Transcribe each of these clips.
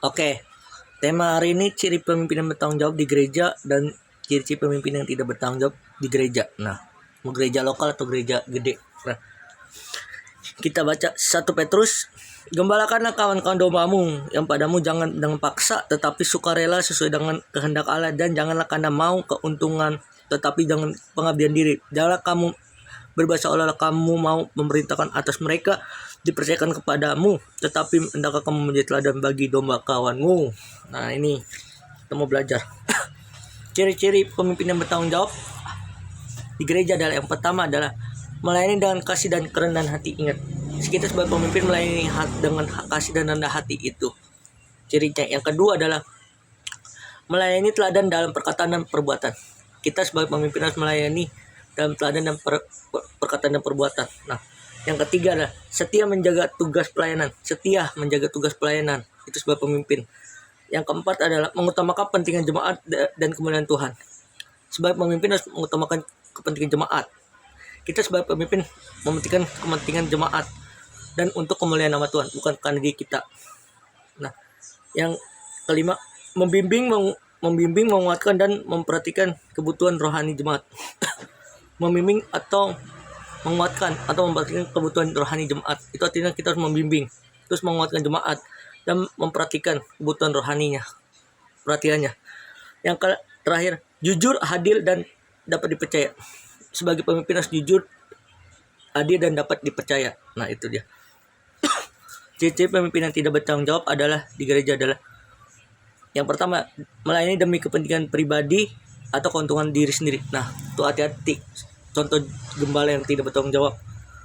Oke, tema hari ini ciri pemimpin yang bertanggung jawab di gereja dan ciri-ciri pemimpin yang tidak bertanggung jawab di gereja. Nah, mau gereja lokal atau gereja gede. Nah, kita baca 1 Petrus. Gembalakanlah kawan-kawan dombamu yang padamu jangan dengan paksa tetapi sukarela sesuai dengan kehendak Allah, dan janganlah karena mau keuntungan tetapi jangan pengabdian diri. Janganlah kamu berbahasa seolah-olah kamu mau memerintahkan atas mereka, dipercayakan kepadamu, tetapi hendaklah kamu menjadi teladan bagi domba kawanmu. Nah, ini kita mau belajar. Ciri-ciri pemimpin yang bertanggung jawab di gereja adalah, yang pertama adalah melayani dengan kasih dan kerendahan hati. Ingat, kita sebagai pemimpin melayani dengan kasih dan rendah hati, itu cirinya. Yang kedua adalah melayani teladan dalam perkataan dan perbuatan. Kita sebagai pemimpin harus melayani dalam teladan dan perkataan dan perbuatan. Nah, yang ketiga adalah setia menjaga tugas pelayanan. Setia menjaga tugas pelayanan, itu sebagai pemimpin. Yang keempat adalah mengutamakan kepentingan jemaat dan kemuliaan Tuhan. Sebagai pemimpin harus mengutamakan kepentingan jemaat. Kita sebagai pemimpin mementingkan kepentingan jemaat dan untuk kemuliaan nama Tuhan, bukan karena diri kita. Nah, yang kelima, membimbing, menguatkan dan memperhatikan kebutuhan rohani jemaat. Membimbing atau menguatkan atau memperhatikan kebutuhan rohani jemaat, itu artinya kita harus membimbing, terus menguatkan jemaat dan memperhatikan kebutuhan rohaninya, perhatiannya. Yang terakhir, jujur, adil, dan dapat dipercaya. Sebagai pemimpin harus jujur, adil, dan dapat dipercaya. Nah, itu dia. Ciri-ciri pemimpin yang tidak bertanggung jawab adalah di gereja adalah, yang pertama, melayani demi kepentingan pribadi atau keuntungan diri sendiri. Nah, itu hati-hati. Contoh gembala yang tidak bertanggung jawab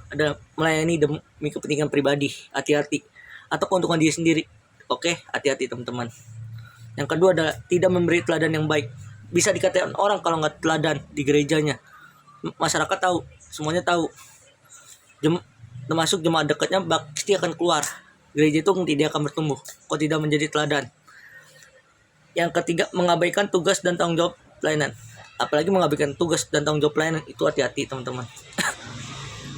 ada melayani demi kepentingan pribadi, hati-hati, atau keuntungan diri sendiri. Oke, hati-hati teman-teman. Yang kedua adalah tidak memberi teladan yang baik. Bisa dikatakan orang kalau nggak teladan di gerejanya, masyarakat tahu, semuanya tahu, termasuk jemaat dekatnya pasti akan keluar. Gereja itu tidak akan bertumbuh kalau tidak menjadi teladan. Yang ketiga, mengabaikan tugas dan tanggung jawab pelayanan. Apalagi mengabaikan tugas dan tanggung jawab pelayanan, itu hati-hati teman-teman.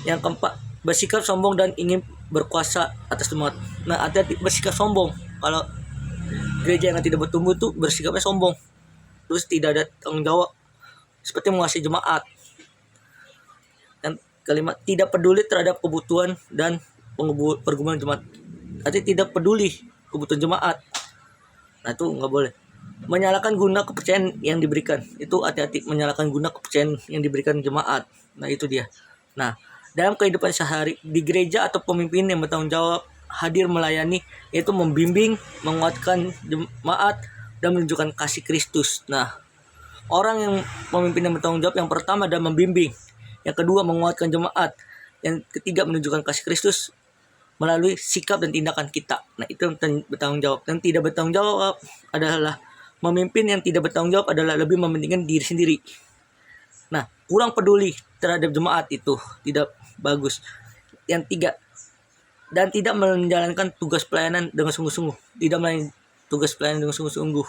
Yang keempat, bersikap sombong dan ingin berkuasa atas jemaat. Nah, hati-hati bersikap sombong. Kalau gereja yang tidak bertumbuh itu bersikapnya sombong, terus tidak ada tanggung jawab, seperti menguasai jemaat. Yang kelima, tidak peduli terhadap kebutuhan dan pergumulan jemaat. Artinya tidak peduli kebutuhan jemaat. Nah, itu nggak boleh. Menyalahkan guna kepercayaan yang diberikan, itu hati-hati, menyalahkan guna kepercayaan yang diberikan jemaat. Nah, itu dia. Nah, dalam kehidupan sehari di gereja atau pemimpin yang bertanggung jawab hadir melayani, yaitu membimbing, menguatkan jemaat, dan menunjukkan kasih Kristus. Nah, orang yang pemimpin yang bertanggung jawab, yang pertama adalah membimbing, yang kedua menguatkan jemaat, yang ketiga menunjukkan kasih Kristus melalui sikap dan tindakan kita. Nah, itu yang bertanggung jawab. Dan tidak bertanggung jawab adalah memimpin yang tidak bertanggung jawab adalah lebih mementingkan diri sendiri. Nah, kurang peduli terhadap jemaat, itu tidak bagus. Yang tiga, dan tidak menjalankan tugas pelayanan dengan sungguh-sungguh. Tidak melayani tugas pelayanan dengan sungguh-sungguh.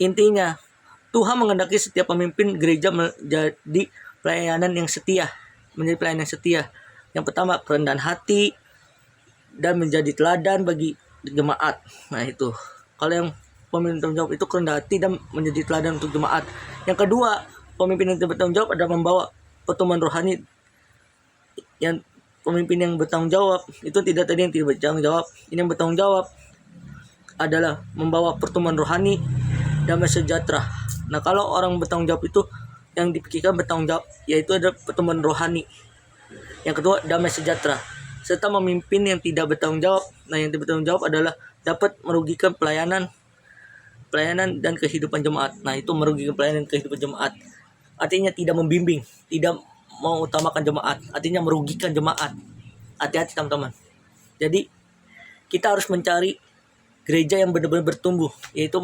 Intinya, Tuhan menghendaki setiap pemimpin gereja menjadi pelayanan yang setia. Menjadi pelayanan yang setia. Yang pertama, kerendahan hati dan menjadi teladan bagi jemaat. Nah, itu. Kalau yang pemimpin bertanggung jawab itu kerendahan hati dan menjadi teladan untuk jemaat. Yang kedua, pemimpin yang bertanggung jawab adalah membawa pertumbuhan rohani. Yang pemimpin yang bertanggung jawab itu tidak tadi yang tidak bertanggung jawab. Ini yang bertanggung jawab adalah membawa pertumbuhan rohani dan sejahtera. Nah, kalau orang bertanggung jawab itu yang dipikirkan bertanggung jawab, yaitu adalah pertumbuhan rohani. Yang kedua, damai sejahtera. Serta memimpin yang tidak bertanggung jawab. Nah, yang tidak bertanggung jawab adalah dapat merugikan pelayanan dan kehidupan jemaat. Nah, itu merugikan pelayanan dan kehidupan jemaat. Artinya tidak membimbing, tidak mengutamakan jemaat, artinya merugikan jemaat. Hati-hati teman-teman. Jadi kita harus mencari gereja yang benar-benar bertumbuh, yaitu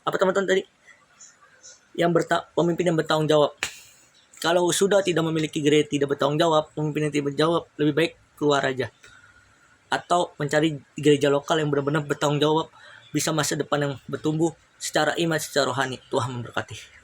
apa teman-teman tadi? Pemimpin yang bertanggung jawab. Kalau sudah tidak memiliki gereja tidak bertanggung jawab, pemimpin yang tidak berjawab, lebih baik keluar aja. Atau mencari gereja lokal yang benar-benar bertanggung jawab, bisa masa depan yang bertumbuh secara iman, secara rohani. Tuhan memberkati.